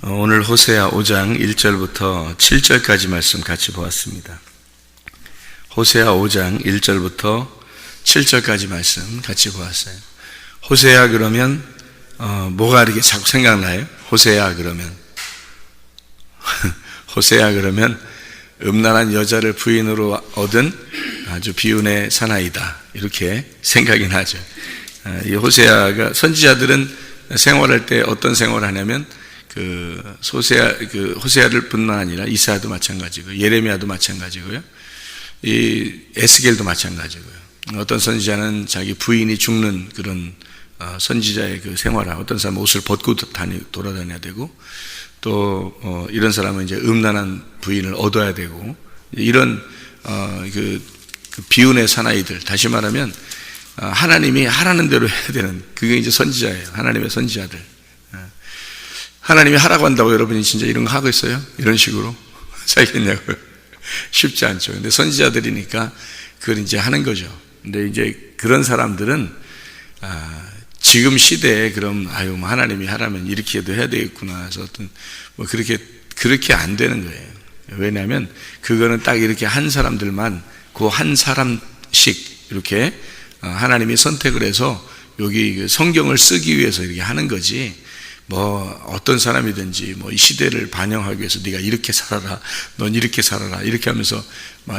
오늘 호세아 5장 1절부터 7절까지 말씀 같이 보았습니다. 호세아 5장 1절부터 7절까지 말씀 같이 보았어요. 호세아 그러면 뭐가 이렇게 자꾸 생각나요? 호세아 그러면 호세아 그러면 음란한 여자를 부인으로 얻은 아주 비운의 사나이다, 이렇게 생각이 나죠. 이 호세아가, 선지자들은 생활할 때 어떤 생활을 하냐면 호세아를 뿐만 아니라 이사야도 마찬가지고 예레미야도 마찬가지고요, 이 에스겔도 마찬가지고요. 어떤 선지자는 자기 부인이 죽는 그런 선지자의 그 생활을, 어떤 사람은 옷을 벗고 돌아다녀야 되고, 또 이런 사람은 이제 음란한 부인을 얻어야 되고, 이런 그 비운의 사나이들, 다시 말하면 하나님이 하라는 대로 해야 되는, 그게 이제 선지자예요. 하나님의 선지자들. 하나님이 하라고 한다고 여러분이 진짜 이런 거 하고 있어요? 이런 식으로 살겠냐고요? 쉽지 않죠. 근데 선지자들이니까 그걸 이제 하는 거죠. 근데 이제 그런 사람들은 지금 시대에 그럼 하나님이 하라면 이렇게 해도 해야 되겠구나 해서 어떤 그렇게 안 되는 거예요. 왜냐하면 그거는 딱 이렇게 한 사람들만, 그 한 사람씩 이렇게 하나님이 선택을 해서 여기 성경을 쓰기 위해서 이렇게 하는 거지, 어떤 사람이든지 이 시대를 반영하기 위해서 네가 이렇게 살아라, 넌 이렇게 살아라, 이렇게 하면서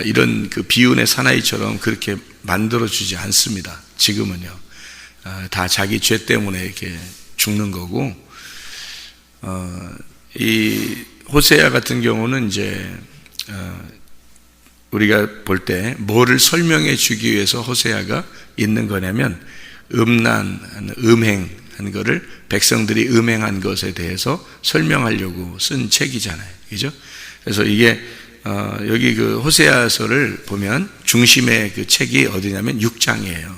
이런 그 비운의 사나이처럼 그렇게 만들어주지 않습니다. 지금은요. 다 자기 죄 때문에 이렇게 죽는 거고, 이 호세아 같은 경우는 이제, 우리가 볼 때 뭐를 설명해 주기 위해서 호세아가 있는 거냐면, 음행한 거를, 백성들이 음행한 것에 대해서 설명하려고 쓴 책이잖아요. 그죠? 그래서 이게, 여기 그 호세아서를 보면 중심의 그 책이 어디냐면 6장이에요.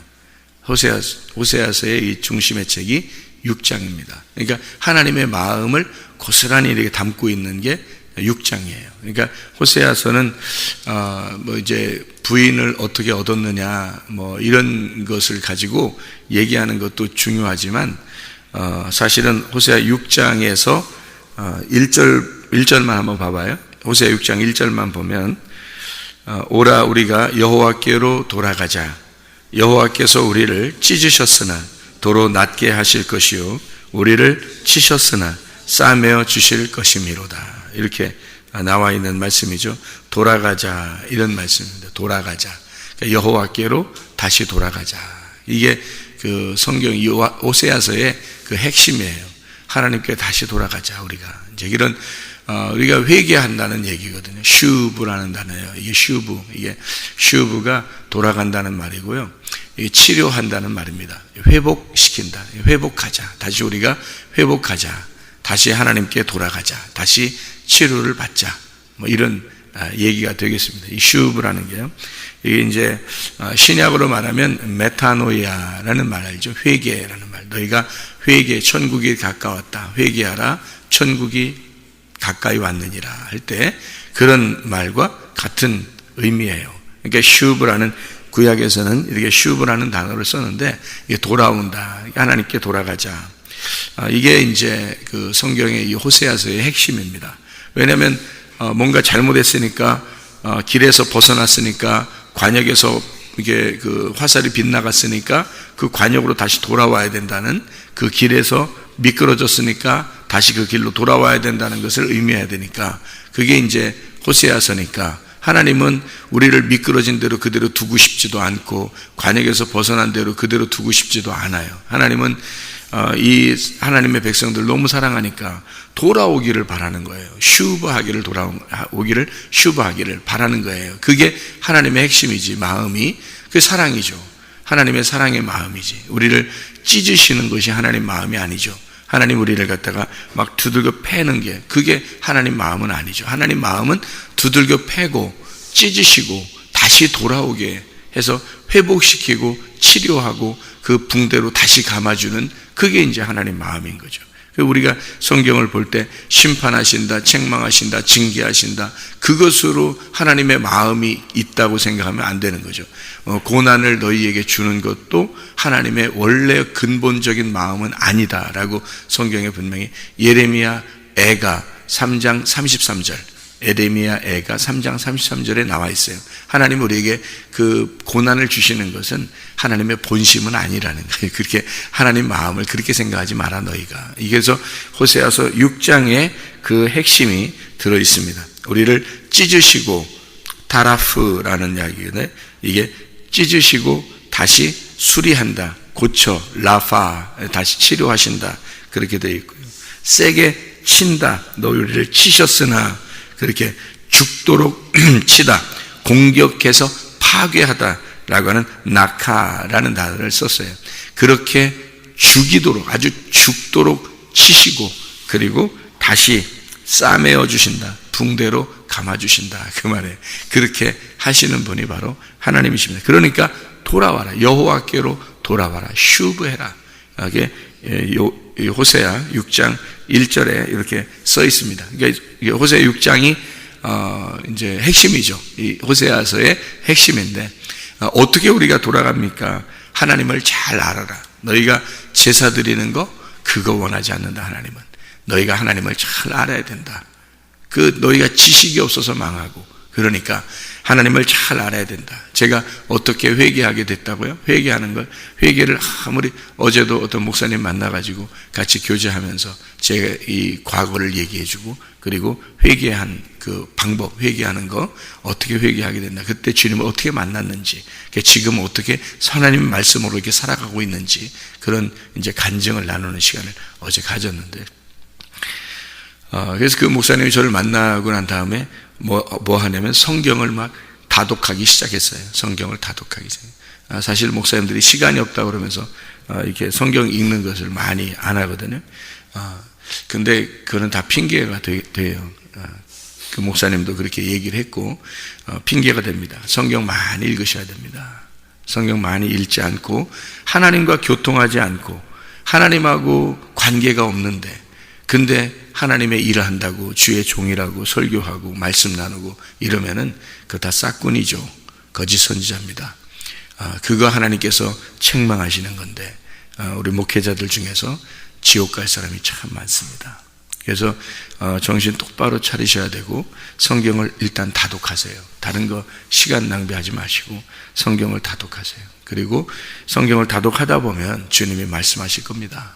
호세아서의 이 중심의 책이 6장입니다. 그러니까 하나님의 마음을 고스란히 이렇게 담고 있는 게 6장이에요. 그러니까 호세아서는 이제 부인을 어떻게 얻었느냐 이런 것을 가지고 얘기하는 것도 중요하지만, 사실은 호세아 6장에서 1절만 한번 봐봐요. 호세아 6장 1절만 보면, 오라 우리가 여호와께로 돌아가자. 여호와께서 우리를 찢으셨으나 도로 낫게 하실 것이요 우리를 치셨으나 싸매어 주실 것이미로다. 이렇게 나와 있는 말씀이죠. 돌아가자, 이런 말씀입니다. 돌아가자. 그러니까 여호와께로 다시 돌아가자. 이게 그 성경 호세아서의 그 핵심이에요. 하나님께 다시 돌아가자. 우리가 이제 이런 우리가 회개한다는 얘기거든요. 슈브라는 단어예요. 이게 슈브가 돌아간다는 말이고요. 이게 치료한다는 말입니다. 회복시킨다. 회복하자. 다시 우리가 회복하자. 다시 하나님께 돌아가자. 다시 치료를 받자. 이런 얘기가 되겠습니다. 이 슈브라는 게요. 이게 이제 신약으로 말하면 메타노이아라는 말 알죠? 회개라는 말. 너희가 천국이 가까웠다. 회개하라. 천국이 가까이 왔느니라 할 때 그런 말과 같은 의미예요. 그러니까 슈브라는, 구약에서는 이렇게 슈브라는 단어를 썼는데, 이게 돌아온다. 하나님께 돌아가자. 이게 이제 그 성경의 이 호세아서의 핵심입니다. 왜냐하면 뭔가 잘못했으니까, 길에서 벗어났으니까, 관역에서 이게 그 화살이 빗나갔으니까 그 관역으로 다시 돌아와야 된다는, 그 길에서 미끄러졌으니까 다시 그 길로 돌아와야 된다는 것을 의미해야 되니까, 그게 이제 호세아서니까, 하나님은 우리를 미끄러진 대로 그대로 두고 싶지도 않고 관역에서 벗어난 대로 그대로 두고 싶지도 않아요. 하나님은 이 하나님의 백성들 너무 사랑하니까 돌아오기를 바라는 거예요. 돌아오기를 슈브하기를 바라는 거예요. 그게 하나님의 핵심이지, 마음이. 그게 사랑이죠. 하나님의 사랑의 마음이지. 우리를 찢으시는 것이 하나님 마음이 아니죠. 하나님 우리를 갖다가 막 두들겨 패는 게, 그게 하나님 마음은 아니죠. 하나님 마음은 두들겨 패고 찢으시고 다시 돌아오게 해서 회복시키고 치료하고 그 붕대로 다시 감아주는, 그게 이제 하나님 마음인 거죠. 우리가 성경을 볼 때 심판하신다, 책망하신다, 징계하신다, 그것으로 하나님의 마음이 있다고 생각하면 안 되는 거죠. 고난을 너희에게 주는 것도 하나님의 원래 근본적인 마음은 아니다라고 성경에 분명히 예레미야 애가 3장 33절, 에레미야 애가 3장 33절에 나와 있어요. 하나님 우리에게 그 고난을 주시는 것은 하나님의 본심은 아니라는 거예요. 그렇게 하나님 마음을 그렇게 생각하지 마라 너희가. 그래서 호세아서 6장에 그 핵심이 들어 있습니다. 우리를 찢으시고, 다라프라는 이야기인데, 이게 찢으시고 다시 수리한다, 고쳐, 라파, 다시 치료하신다, 그렇게 되어 있고요. 세게 친다, 너희를 치셨으나 그렇게 죽도록 치다, 공격해서 파괴하다 라고 하는 나카라는 단어를 썼어요. 그렇게 죽이도록, 아주 죽도록 치시고, 그리고 다시 싸매어 주신다, 붕대로 감아주신다, 그 말에 그렇게 하시는 분이 바로 하나님이십니다. 그러니까 돌아와라, 여호와께로 돌아와라, 슈브해라. 이게 호세아 6장 1절에 이렇게 써 있습니다. 그러니까 호세아 6장이 이제 핵심이죠. 이 호세아서의 핵심인데, 어떻게 우리가 돌아갑니까? 하나님을 잘 알아라. 너희가 제사 드리는 거 그거 원하지 않는다. 하나님은 너희가 하나님을 잘 알아야 된다. 그 너희가 지식이 없어서 망하고, 그러니까 하나님을 잘 알아야 된다. 제가 어떻게 회개하게 됐다고요? 회개하는 걸, 회개를 아무리, 어제도 어떤 목사님 만나가지고 같이 교제하면서 제가 이 과거를 얘기해주고, 그리고 회개한 그 방법, 회개하는 거 어떻게 회개하게 된다, 그때 주님을 어떻게 만났는지, 지금 어떻게 하나님 말씀으로 이렇게 살아가고 있는지, 그런 이제 간증을 나누는 시간을 어제 가졌는데, 그래서 그 목사님이 저를 만나고 난 다음에 뭐 하냐면 성경을 막 다독하기 시작했어요. 성경을 다독하기 시작했어요. 사실 목사님들이 시간이 없다 그러면서 이렇게 성경 읽는 것을 많이 안 하거든요. 근데 그거는 다 핑계가 돼요. 그 목사님도 그렇게 얘기를 했고, 핑계가 됩니다. 성경 많이 읽으셔야 됩니다. 성경 많이 읽지 않고, 하나님과 교통하지 않고, 하나님하고 관계가 없는데, 근데 하나님의 일을 한다고, 주의 종이라고 설교하고 말씀 나누고 이러면은 그거 다 싹군이죠. 거짓 선지자입니다. 그거 하나님께서 책망하시는 건데, 우리 목회자들 중에서 지옥 갈 사람이 참 많습니다. 그래서 정신 똑바로 차리셔야 되고, 성경을 일단 다독하세요. 다른 거 시간 낭비하지 마시고 성경을 다독하세요. 그리고 성경을 다독하다 보면 주님이 말씀하실 겁니다.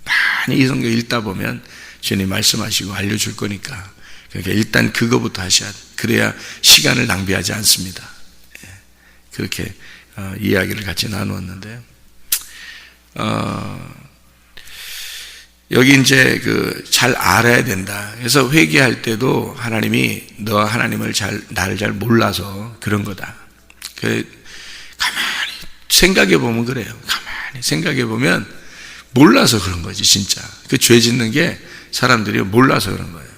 많이 이 성경 읽다 보면 주님이 말씀하시고 알려줄 거니까, 그러니까 일단 그거부터 하셔야 돼요. 그래야 시간을 낭비하지 않습니다. 그렇게 이야기를 같이 나누었는데요. 여기 이제 잘 알아야 된다. 그래서 회개할 때도 하나님이 너 하나님을 나를 잘 몰라서 그런 거다. 가만히 생각해 보면 그래요. 가만히 생각해 보면 몰라서 그런 거지, 진짜. 그 죄 짓는 게 사람들이 몰라서 그런 거예요.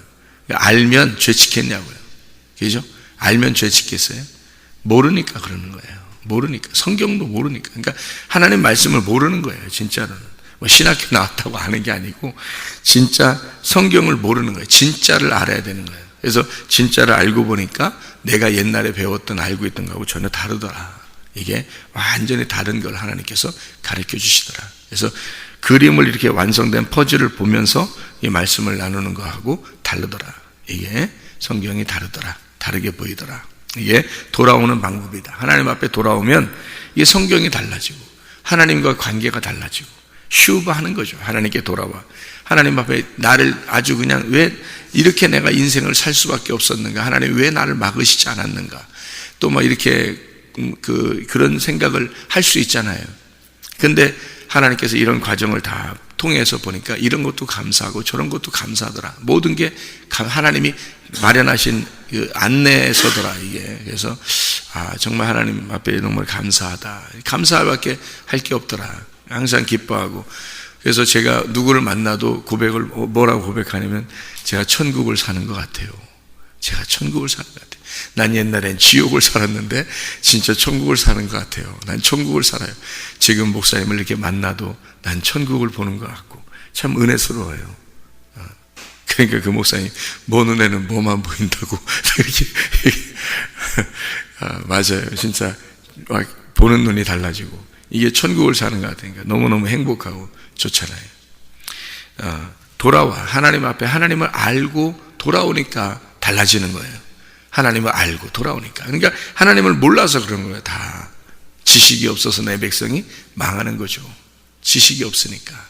알면 죄 짓겠냐고요. 그죠? 알면 죄 짓겠어요? 모르니까 그러는 거예요. 모르니까. 성경도 모르니까. 그러니까 하나님 말씀을 모르는 거예요, 진짜로는. 뭐 신학교 나왔다고 아는 게 아니고, 진짜 성경을 모르는 거예요. 진짜를 알아야 되는 거예요. 그래서 진짜를 알고 보니까 내가 옛날에 배웠던, 알고 있던 거하고 전혀 다르더라. 이게 완전히 다른 걸 하나님께서 가르쳐 주시더라. 그래서 그림을 이렇게 완성된 퍼즐을 보면서 이 말씀을 나누는 거하고 다르더라. 이게 성경이 다르더라. 다르게 보이더라. 이게 돌아오는 방법이다. 하나님 앞에 돌아오면 이게 성경이 달라지고, 하나님과 관계가 달라지고, 슈바 하는 거죠. 하나님께 돌아와. 하나님 앞에 나를 아주 그냥 왜 이렇게 내가 인생을 살 수밖에 없었는가? 하나님 왜 나를 막으시지 않았는가? 또 뭐 이렇게 그런 생각을 할 수 있잖아요. 근데 하나님께서 이런 과정을 다 통해서 보니까 이런 것도 감사하고 저런 것도 감사하더라. 모든 게 하나님이 마련하신 그 안내서더라, 이게. 그래서 정말 하나님 앞에 정말 감사하다. 감사할 밖에 할 게 없더라. 항상 기뻐하고. 그래서 제가 누구를 만나도 뭐라고 고백하냐면, 제가 천국을 사는 것 같아요. 제가 천국을 사는 것 같아요. 난 옛날엔 지옥을 살았는데 진짜 천국을 사는 것 같아요. 난 천국을 살아요. 지금 목사님을 이렇게 만나도 난 천국을 보는 것 같고 참 은혜스러워요. 그러니까 그 목사님, 뭐 눈에는 뭐만 보인다고 이렇게 맞아요. 진짜 보는 눈이 달라지고 이게 천국을 사는 것 같으니까 너무너무 행복하고 좋잖아요. 돌아와. 하나님 앞에 하나님을 알고 돌아오니까 달라지는 거예요. 하나님을 알고 돌아오니까. 그러니까 하나님을 몰라서 그런 거예요. 다 지식이 없어서 내 백성이 망하는 거죠. 지식이 없으니까.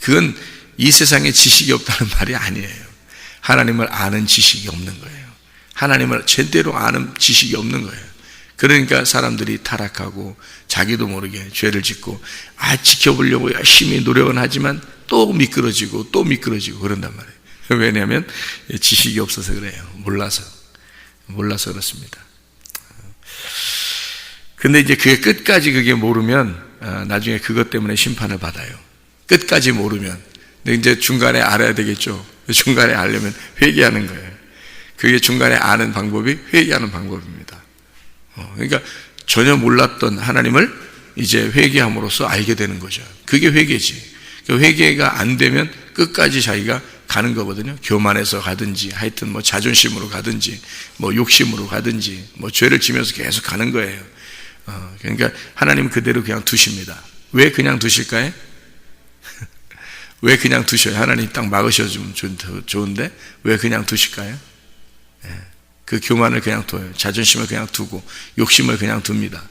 그건 이 세상에 지식이 없다는 말이 아니에요. 하나님을 아는 지식이 없는 거예요. 하나님을 제대로 아는 지식이 없는 거예요. 그러니까 사람들이 타락하고 자기도 모르게 죄를 짓고 지켜보려고 열심히 노력은 하지만 또 미끄러지고 또 미끄러지고 그런단 말이에요. 왜냐하면 지식이 없어서 그래요. 몰라서 그렇습니다. 근데 이제 그게 끝까지 그게 모르면 나중에 그것 때문에 심판을 받아요. 끝까지 모르면. 근데 이제 중간에 알아야 되겠죠. 중간에 알려면 회개하는 거예요. 그게 중간에 아는 방법이 회개하는 방법입니다. 그러니까 전혀 몰랐던 하나님을 이제 회개함으로써 알게 되는 거죠. 그게 회개지. 그 회개가 안 되면 끝까지 자기가 가는 거거든요. 교만해서 가든지 하여튼 뭐 자존심으로 가든지 뭐 욕심으로 가든지 뭐 죄를 지면서 계속 가는 거예요. 그러니까 하나님 그대로 그냥 두십니다. 왜 그냥 두실까요? 왜 그냥 두셔요? 하나님 딱 막으셔주면 좋은데 왜 그냥 두실까요? 그 교만을 그냥 둬요. 자존심을 그냥 두고 욕심을 그냥 둡니다.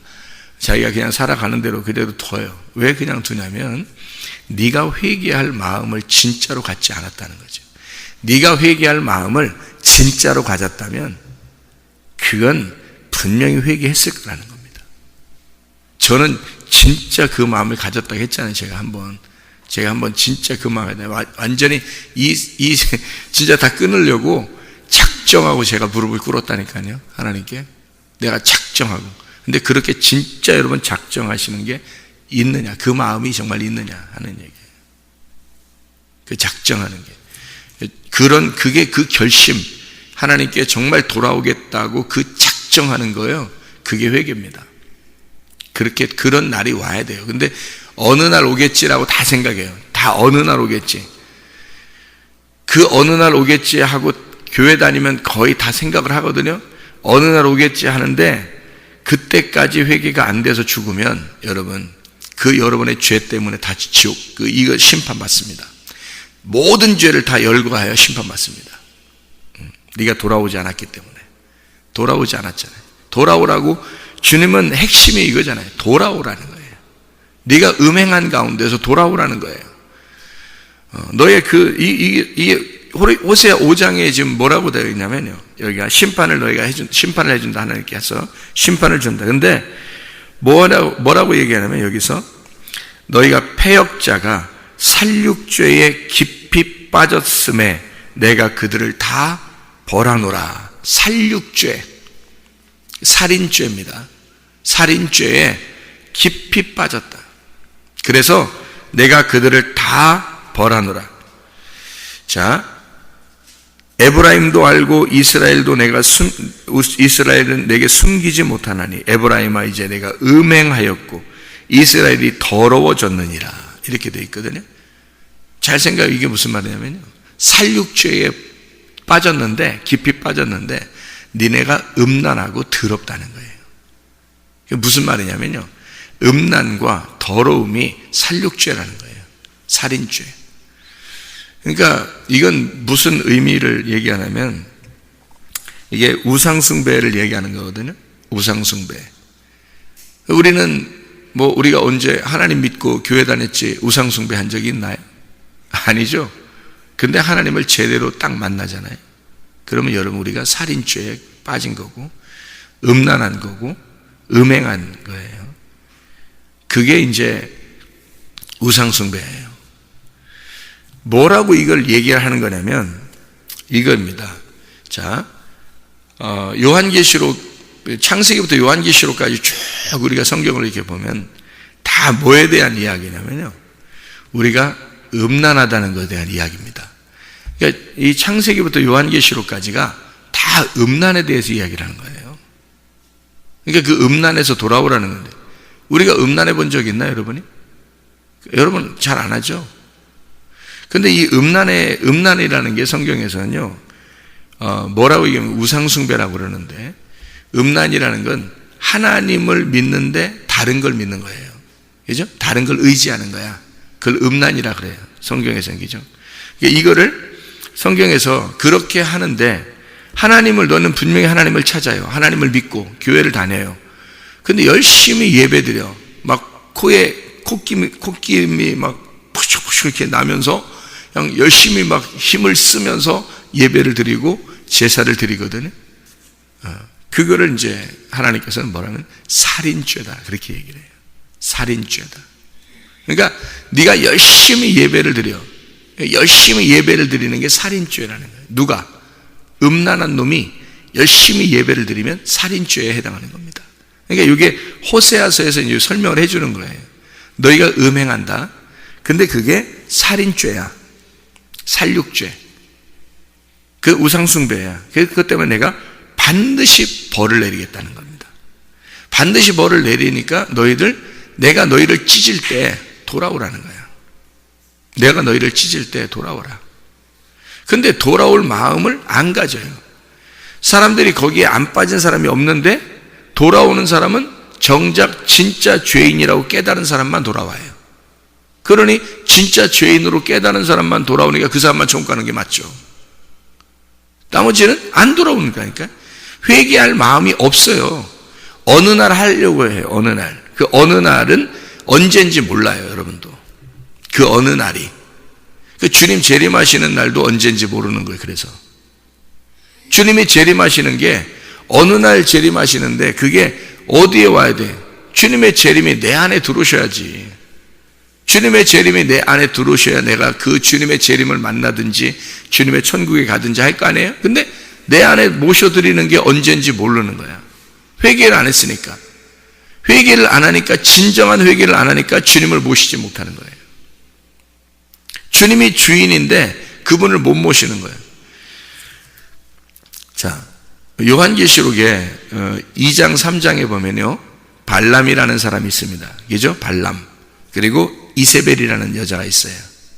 자기가 그냥 살아가는 대로 그대로 둬요. 왜 그냥 두냐면 네가 회개할 마음을 진짜로 갖지 않았다는 거죠. 네가 회개할 마음을 진짜로 가졌다면 그건 분명히 회개했을 거라는 겁니다. 저는 진짜 그 마음을 가졌다고 했잖아요. 제가 한번 진짜 그 마음에 완전히 진짜 다 끊으려고 작정하고 제가 무릎을 꿇었다니까요. 하나님께 내가 작정하고. 근데 그렇게 진짜 여러분 작정하시는 게 있느냐, 그 마음이 정말 있느냐 하는 얘기예요. 그 작정하는 게 그게 그 결심, 하나님께 정말 돌아오겠다고 그 작정하는 거예요. 그게 회개입니다. 그런 날이 와야 돼요. 근데 어느 날 오겠지라고 다 생각해요. 다 어느 날 오겠지. 그 어느 날 오겠지 하고 교회 다니면 거의 다 생각을 하거든요. 어느 날 오겠지 하는데 그때까지 회개가 안 돼서 죽으면 여러분 그 여러분의 죄 때문에 다 지옥 이거 심판받습니다. 모든 죄를 다 열거하여 심판받습니다. 네가 돌아오지 않았기 때문에. 돌아오지 않았잖아요. 돌아오라고 주님은 핵심이 이거잖아요. 돌아오라는 거예요. 네가 음행한 가운데서 돌아오라는 거예요. 너의 호세아 5장에 지금 뭐라고 되어 있냐면요. 여기가 심판을 해준다. 하나님께서 심판을 준다. 근데 뭐라고 얘기하냐면 여기서 너희가 패역자가 살육죄에 깊이 빠졌음에 내가 그들을 다 벌하노라. 살육죄, 살인죄입니다. 살인죄에 깊이 빠졌다. 그래서 내가 그들을 다 벌하노라. 자, 에브라임도 알고 이스라엘은 내게 숨기지 못하나니 에브라임아 이제 내가 음행하였고 이스라엘이 더러워졌느니라. 이렇게 되어 있거든요. 잘 생각해. 이게 무슨 말이냐면요, 살육죄에 빠졌는데 깊이 빠졌는데 니네가 음란하고 더럽다는 거예요. 이게 무슨 말이냐면요, 음란과 더러움이 살육죄라는 거예요. 살인죄. 그러니까 이건 무슨 의미를 얘기하냐면 이게 우상숭배를 얘기하는 거거든요. 우상숭배. 우리가 언제 하나님 믿고 교회 다녔지 우상숭배 한 적이 있나요? 아니죠. 근데 하나님을 제대로 딱 만나잖아요. 그러면 여러분 우리가 살인죄에 빠진 거고 음란한 거고 음행한 거예요. 그게 이제 우상숭배예요. 뭐라고 이걸 얘기하는 거냐면 이겁니다. 자, 요한계시록, 창세기부터 요한계시록까지 쭉 우리가 성경을 이렇게 보면 다 뭐에 대한 이야기냐면요, 우리가 음란하다는 것에 대한 이야기입니다. 그러니까 이 창세기부터 요한계시록까지가 다 음란에 대해서 이야기를 하는 거예요. 그러니까 그 음란에서 돌아오라는 건데, 우리가 음란해 본 적 있나요, 여러분이? 여러분 잘 안 하죠? 근데 이 음란이라는 게 성경에서는요, 뭐라고 얘기하면 우상숭배라고 그러는데, 음란이라는 건 하나님을 믿는데 다른 걸 믿는 거예요. 그죠? 다른 걸 의지하는 거야. 그걸 음란이라 그래요. 성경에서는. 그죠? 이거를 성경에서 그렇게 하는데, 너는 분명히 하나님을 찾아요. 하나님을 믿고 교회를 다녀요. 근데 열심히 예배드려. 막 코에 콧김이 막 푸슉푸슉 이렇게 나면서 그냥 열심히 막 힘을 쓰면서 예배를 드리고 제사를 드리거든요. 그거를 이제 하나님께서는 뭐라면 살인죄다, 그렇게 얘기를 해요. 살인죄다. 그러니까 네가 열심히 예배를 드려. 열심히 예배를 드리는 게 살인죄라는 거예요. 누가? 음란한 놈이 열심히 예배를 드리면 살인죄에 해당하는 겁니다. 그러니까 이게 호세아서에서 이제 설명을 해주는 거예요. 너희가 음행한다. 근데 그게 살인죄야. 살육죄. 그 우상숭배야. 그것 때문에 내가 반드시 벌을 내리겠다는 겁니다. 반드시 벌을 내리니까 내가 너희를 찢을 때 돌아오라는 거야. 내가 너희를 찢을 때 돌아오라. 근데 돌아올 마음을 안 가져요. 사람들이 거기에 안 빠진 사람이 없는데 돌아오는 사람은 정작 진짜 죄인이라고 깨달은 사람만 돌아와요. 그러니 진짜 죄인으로 깨달은 사람만 돌아오니까 그 사람만 천국 가는 게 맞죠. 나머지는 안 돌아오는 거니까. 회개할 마음이 없어요. 어느 날 하려고 해요. 어느 날. 그 어느 날은 언제인지 몰라요, 여러분도. 그 어느 날이. 그 주님 재림하시는 날도 언제인지 모르는 거예요. 그래서 주님이 재림하시는 게 어느 날 재림하시는데 그게 어디에 와야 돼? 주님의 재림이 내 안에 들어오셔야지. 주님의 재림이 내 안에 들어오셔야 내가 그 주님의 재림을 만나든지 주님의 천국에 가든지 할 거 아니에요? 근데 내 안에 모셔드리는 게 언제인지 모르는 거야. 회개를 안 했으니까. 회개를 안 하니까, 진정한 회개를 안 하니까 주님을 모시지 못하는 거예요. 주님이 주인인데 그분을 못 모시는 거예요. 자, 요한계시록에 2장 3장에 보면요, 발람이라는 사람이 있습니다. 그죠? 발람. 그리고 이세벨이라는 여자가 있어요.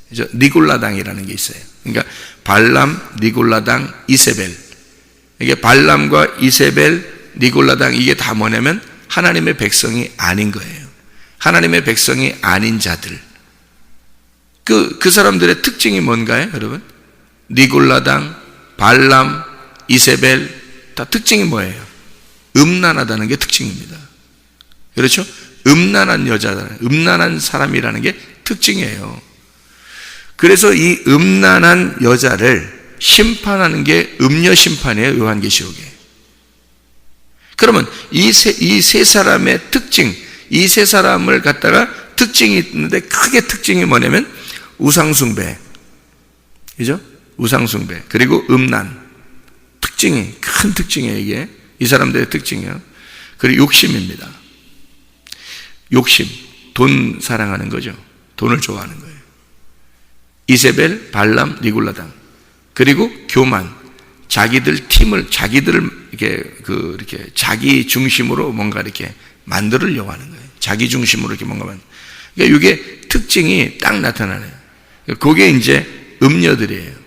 그죠? 니골라당이라는 게 있어요. 그러니까 발람, 니골라당, 이세벨. 이게 발람과 이세벨, 니골라당, 이게 다 뭐냐면 하나님의 백성이 아닌 거예요. 하나님의 백성이 아닌 자들. 그 사람들의 특징이 뭔가요, 여러분? 니골라당, 발람, 이세벨, 다 특징이 뭐예요? 음란하다는 게 특징입니다. 그렇죠? 음란한 여자다, 음란한 사람이라는 게 특징이에요. 그래서 이 음란한 여자를 심판하는 게 음녀 심판이에요, 요한계시록에. 그러면 이 세 사람의 특징, 이 세 사람을 갖다가 특징이 있는데, 크게 특징이 뭐냐면 우상숭배, 그죠? 우상숭배, 그리고 음란. 특징이, 큰 특징이에요, 이게. 이 사람들의 특징이에요. 그리고 욕심입니다. 욕심, 돈 사랑하는 거죠. 돈을 좋아하는 거예요. 이세벨, 발람, 니골라당. 그리고 교만, 자기들을 이렇게 자기 중심으로 뭔가 이렇게 만들려고 하는 거예요. 자기 중심으로 이렇게 뭔가 그러니까 이게 특징이 딱 나타나네요. 그게 이제 음녀들이에요.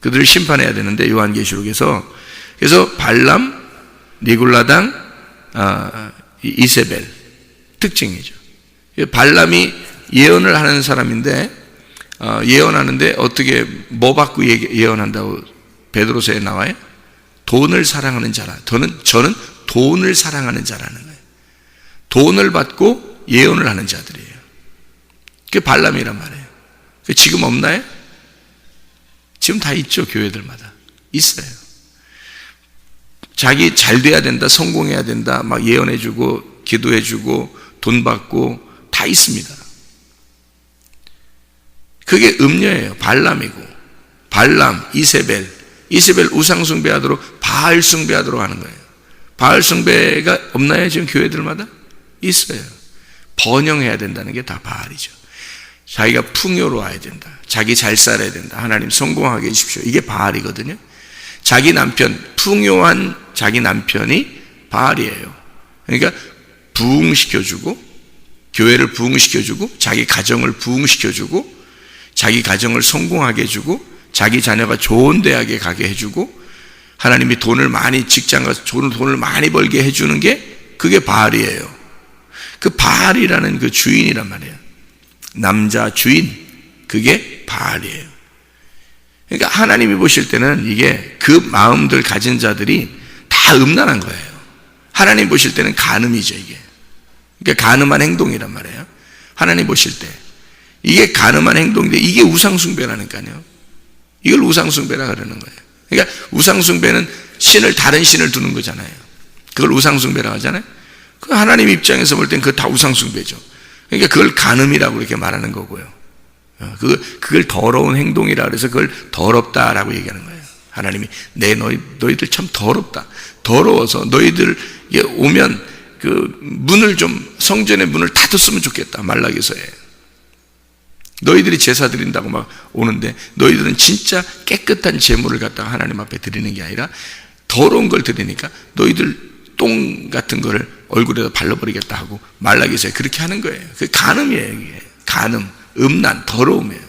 그들을 심판해야 되는데, 요한계시록에서. 그래서 발람, 니골라당, 이세벨 특징이죠. 발람이 예언을 하는 사람인데, 예언하는데 어떻게 뭐 받고 예언한다고 베드로서에 나와요? 돈을 사랑하는 자라. 저는 돈을 사랑하는 자라는 거예요. 돈을 받고 예언을 하는 자들이에요. 그게 발람이란 말이에요. 지금 없나요? 지금 다 있죠. 교회들마다 있어요. 자기 잘 돼야 된다, 성공해야 된다, 막 예언해주고 기도해주고 돈 받고 다 있습니다. 그게 음녀예요. 발람이고, 발람, 이세벨 우상 숭배하도록, 바알 숭배하도록 하는 거예요. 바알 숭배가 없나요? 지금 교회들마다 있어요. 번영해야 된다는 게 다 바알이죠. 자기가 풍요로워야 된다, 자기 잘 살아야 된다, 하나님 성공하게 해주십시오, 이게 바알이거든요. 자기 남편, 풍요한 자기 남편이 바알이에요. 그러니까 부흥시켜주고, 교회를 부흥시켜주고, 자기 가정을 부흥시켜주고, 자기 가정을 성공하게 해주고, 자기 자녀가 좋은 대학에 가게 해주고, 하나님이 돈을 많이, 직장 가서 돈을 많이 벌게 해주는 게, 그게 바알이에요. 그 바알이라는 그 주인이란 말이에요. 남자 주인, 그게 바알이에요. 그러니까 하나님이 보실 때는 이게 그 마음들 가진 자들이 다 음란한 거예요. 하나님 보실 때는 간음이죠, 이게. 그러니까 간음한 행동이란 말이에요. 하나님 보실 때. 이게 간음한 행동인데 이게 우상숭배라니까요. 이걸 우상숭배라 그러는 거예요. 그러니까 우상숭배는 다른 신을 두는 거잖아요. 그걸 우상숭배라고 하잖아요. 그 하나님 입장에서 볼 땐 그거 다 우상숭배죠. 그러니까 그걸 간음이라고 이렇게 말하는 거고요. 그걸 더러운 행동이라 그래서 그걸 더럽다라고 얘기하는 거예요. 하나님이 너희들 참 더럽다. 더러워서 너희들 오면 그 문을 좀 성전의 문을 닫았으면 좋겠다. 말라기서에 너희들이 제사 드린다고 막 오는데 너희들은 진짜 깨끗한 제물을 갖다가 하나님 앞에 드리는 게 아니라 더러운 걸 드리니까 너희들 똥 같은 거를 얼굴에다 발라버리겠다 하고 말라기서에 그렇게 하는 거예요. 그게 간음이에요. 이게 간음, 음란, 더러움이에요.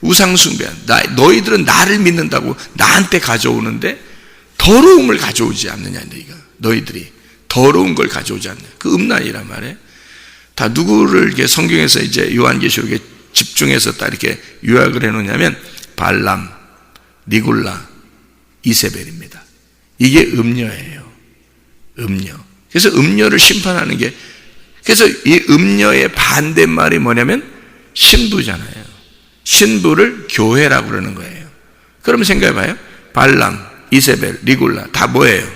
우상숭배. 너희들은 나를 믿는다고 나한테 가져오는데 더러움을 가져오지 않느냐. 너희들이 더러운 걸 가져오지 않느냐. 그 음란이란 말이에요. 다 누구를 이렇게 성경에서 이제 요한계시록에 집중해서 딱 이렇게 요약을 해놓냐면 발람, 니골라, 이세벨입니다. 이게 음녀예요. 음녀. 그래서 음녀를 심판하는 게, 그래서 이 음녀의 반대말이 뭐냐면 신부잖아요. 신부를 교회라고 그러는 거예요. 그러면 생각해봐요. 발람, 이세벨, 니골라 다 뭐예요?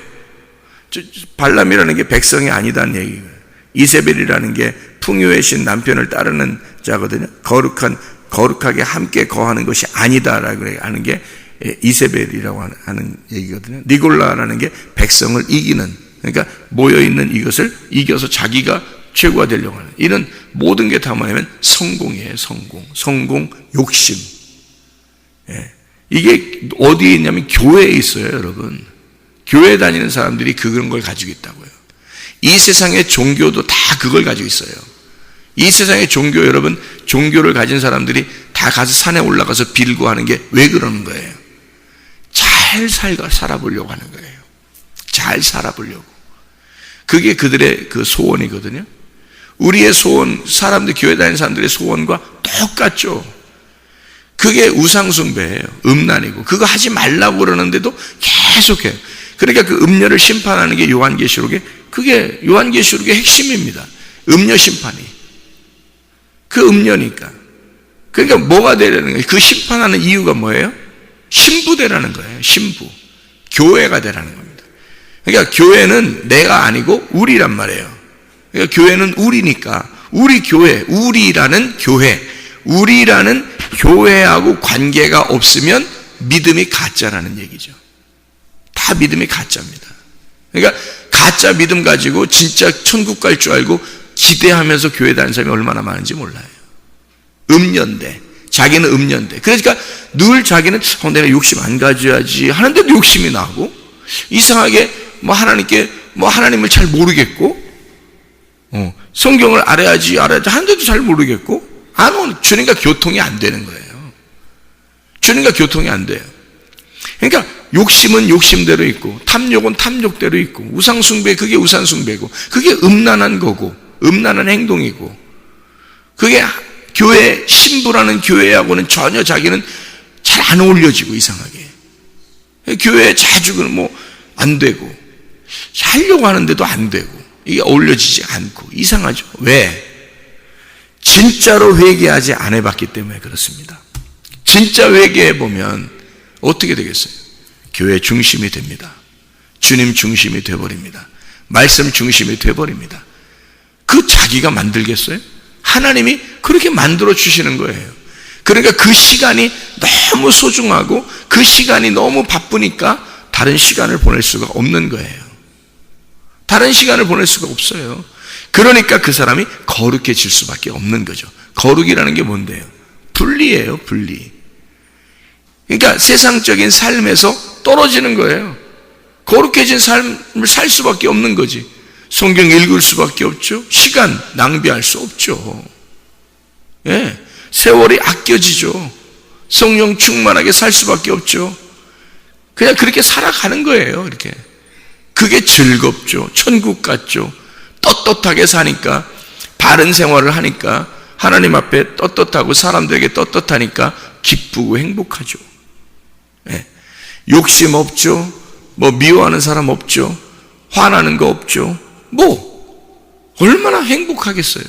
발람이라는 게 백성이 아니다는 얘기예요. 이세벨이라는 게 풍요의 신 남편을 따르는 자거든요. 거룩하게 함께 거하는 것이 아니다라고 하는 게 이세벨이라고 하는 얘기거든요. 니골라라는 게 백성을 이기는, 그러니까 모여있는 이것을 이겨서 자기가 최고가 되려고 하는, 이런 모든 게 다 뭐냐면 성공이에요. 성공, 욕심. 이게 어디에 있냐면 교회에 있어요, 여러분. 교회 다니는 사람들이 그런 걸 가지고 있다고요. 이 세상의 종교도 다 그걸 가지고 있어요. 이 세상의 종교, 여러분, 종교를 가진 사람들이 다 가서 산에 올라가서 빌고 하는 게 왜 그러는 거예요? 잘 살아보려고 하는 거예요. 잘 살아보려고. 그게 그들의 그 소원이거든요. 우리의 소원, 교회 다니는 사람들의 소원과 똑같죠. 그게 우상숭배예요. 음란이고. 그거 하지 말라고 그러는데도 계속해요. 그러니까 그 음녀를 심판하는 게 그게 요한계시록의 핵심입니다. 음녀 심판이. 그 음녀니까. 그러니까 뭐가 되려는 거예요? 그 심판하는 이유가 뭐예요? 신부 되라는 거예요. 신부. 교회가 되라는 겁니다. 그러니까 교회는 내가 아니고 우리란 말이에요. 그러니까 교회는 우리니까 우리 교회, 우리라는 교회하고 관계가 없으면 믿음이 가짜라는 얘기죠. 다 믿음이 가짜입니다. 그러니까 가짜 믿음 가지고 진짜 천국 갈 줄 알고 기대하면서 교회 다니는 사람이 얼마나 많은지 몰라요. 음녀인데, 자기는 음녀인데, 그러니까 늘 자기는 내가 욕심 안 가져야지 하는데도 욕심이 나고, 이상하게 하나님을 잘 모르겠고, 성경을 알아야지 하는데도 잘 모르겠고, 주님과 교통이 안 되는 거예요. 주님과 교통이 안 돼요. 그러니까 욕심은 욕심대로 있고, 탐욕은 탐욕대로 있고, 우상숭배, 그게 우상숭배고, 그게 음란한 거고, 음란한 행동이고, 그게 교회, 신부라는 교회하고는 전혀 자기는 잘 안 어울려지고, 이상하게. 교회에 자주 안 되고, 하려고 하는데도 안 되고, 이게 어울려지지 않고, 이상하죠. 왜? 진짜로 회개하지 안 해봤기 때문에 그렇습니다. 진짜 회개해보면 어떻게 되겠어요? 교회 중심이 됩니다. 주님 중심이 되어버립니다. 말씀 중심이 되어버립니다. 그 자기가 만들겠어요? 하나님이 그렇게 만들어 주시는 거예요. 그러니까 그 시간이 너무 소중하고 그 시간이 너무 바쁘니까 다른 시간을 보낼 수가 없는 거예요. 다른 시간을 보낼 수가 없어요. 그러니까 그 사람이 거룩해질 수밖에 없는 거죠. 거룩이라는 게 뭔데요? 분리예요, 분리. 그러니까 세상적인 삶에서 떨어지는 거예요. 거룩해진 삶을 살 수밖에 없는 거지. 성경 읽을 수밖에 없죠. 시간 낭비할 수 없죠. 세월이 아껴지죠. 성령 충만하게 살 수밖에 없죠. 그냥 그렇게 살아가는 거예요. 이렇게. 그게 즐겁죠. 천국 같죠. 떳떳하게 사니까, 바른 생활을 하니까, 하나님 앞에 떳떳하고 사람들에게 떳떳하니까 기쁘고 행복하죠. 욕심 없죠. 뭐 미워하는 사람 없죠. 화나는 거 없죠. 얼마나 행복하겠어요.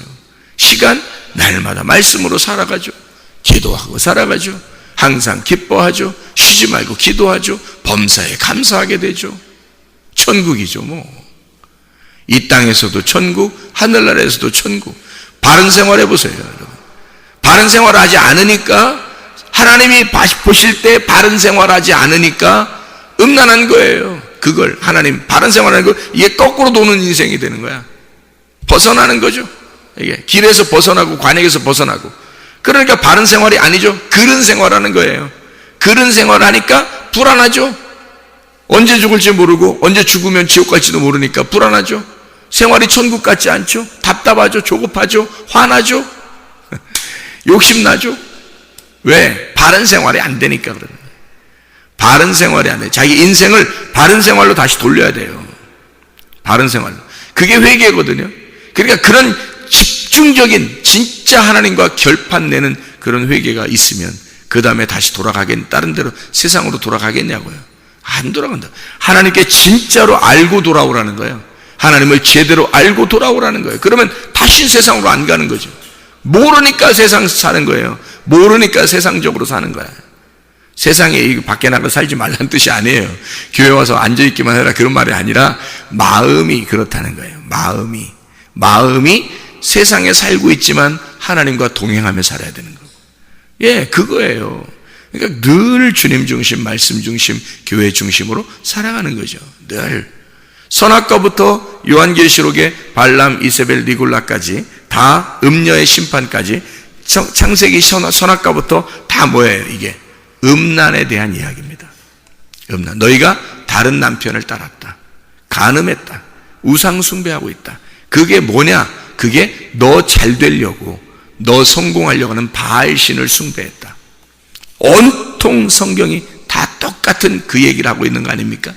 시간 날마다 말씀으로 살아가죠. 기도하고 살아가죠. 항상 기뻐하죠. 쉬지 말고 기도하죠. 범사에 감사하게 되죠. 천국이죠. 이 땅에서도 천국, 하늘나라에서도 천국. 바른 생활 해보세요, 여러분. 바른 생활을 하지 않으니까, 하나님이 보실 때 바른 생활하지 않으니까 음란한 거예요. 그걸 하나님 바른 생활하는 거, 이게 거꾸로 도는 인생이 되는 거야. 벗어나는 거죠. 이게 길에서 벗어나고 관역에서 벗어나고. 그러니까 바른 생활이 아니죠. 그른 생활하는 거예요. 그른 생활하니까 불안하죠. 언제 죽을지 모르고 언제 죽으면 지옥 갈지도 모르니까 불안하죠. 생활이 천국 같지 않죠. 답답하죠. 조급하죠. 화나죠. 욕심나죠. 왜? 바른 생활이 안 되니까 그러는 거예요. 바른 생활이 안 돼. 자기 인생을 바른 생활로 다시 돌려야 돼요. 바른 생활로. 그게 회개거든요. 그러니까 그런 집중적인 진짜 하나님과 결판 내는 그런 회개가 있으면 그 다음에 다시 다른 데로 세상으로 돌아가겠냐고요. 안 돌아간다. 하나님께 진짜로 알고 돌아오라는 거예요. 하나님을 제대로 알고 돌아오라는 거예요. 그러면 다시 세상으로 안 가는 거죠. 모르니까 세상 사는 거예요. 모르니까 세상적으로 사는 거야. 세상에 밖에 나가 살지 말라는 뜻이 아니에요. 교회 와서 앉아있기만 해라 그런 말이 아니라 마음이 그렇다는 거예요. 마음이 세상에 살고 있지만 하나님과 동행하며 살아야 되는 거고. 예, 그거예요. 그러니까 늘 주님 중심, 말씀 중심, 교회 중심으로 살아가는 거죠. 늘. 선악과부터 요한계시록의 발람, 이세벨, 니골라까지 다 음녀의 심판까지 창세기 선악과부터 다 뭐예요? 이게 음란에 대한 이야기입니다. 음란. 너희가 다른 남편을 따랐다. 간음했다. 우상 숭배하고 있다. 그게 뭐냐? 그게 너 잘 되려고, 너 성공하려고 하는 바알신을 숭배했다. 온통 성경이 다 똑같은 그 얘기를 하고 있는 거 아닙니까?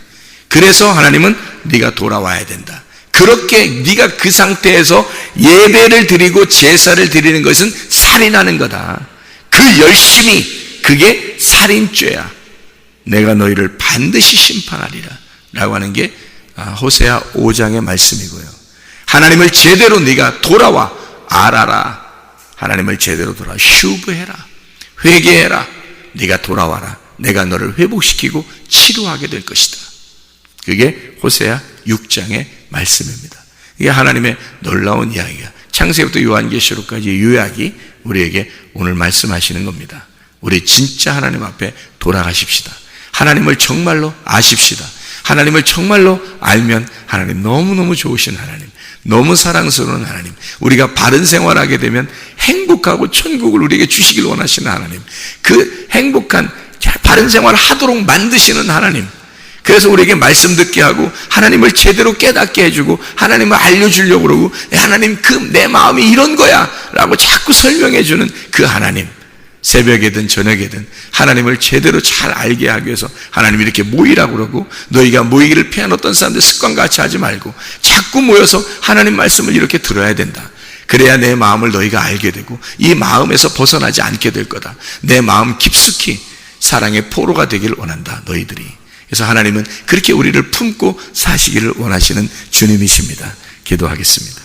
그래서 하나님은 네가 돌아와야 된다. 그렇게 네가 그 상태에서 예배를 드리고 제사를 드리는 것은 살인하는 거다. 그 열심이, 그게 살인죄야. 내가 너희를 반드시 심판하리라 라고 하는 게 호세아 5장의 말씀이고요. 하나님을 제대로 네가 돌아와 알아라. 하나님을 제대로 돌아와 슈브해라. 회개해라. 네가 돌아와라. 내가 너를 회복시키고 치료하게 될 것이다. 그게 호세아 6장의 말씀입니다. 이게 하나님의 놀라운 이야기가 창세기부터 요한계시록까지 요약이 우리에게 오늘 말씀하시는 겁니다. 우리 진짜 하나님 앞에 돌아가십시다. 하나님을 정말로 아십시다. 하나님을 정말로 알면 하나님 너무너무 좋으신 하나님, 너무 사랑스러운 하나님, 우리가 바른 생활하게 되면 행복하고 천국을 우리에게 주시길 원하시는 하나님, 그 행복한 바른 생활을 하도록 만드시는 하나님, 그래서 우리에게 말씀 듣게 하고 하나님을 제대로 깨닫게 해주고 하나님을 알려주려고 그러고 하나님 내 마음이 이런 거야 라고 자꾸 설명해주는 그 하나님, 새벽에든 저녁에든 하나님을 제대로 잘 알게 하기 위해서 하나님 이렇게 모이라고 그러고, 너희가 모이기를 피한 어떤 사람들 습관같이 하지 말고 자꾸 모여서 하나님 말씀을 이렇게 들어야 된다. 그래야 내 마음을 너희가 알게 되고 이 마음에서 벗어나지 않게 될 거다. 내 마음 깊숙이 사랑의 포로가 되길 원한다, 너희들이. 그래서 하나님은 그렇게 우리를 품고 사시기를 원하시는 주님이십니다. 기도하겠습니다.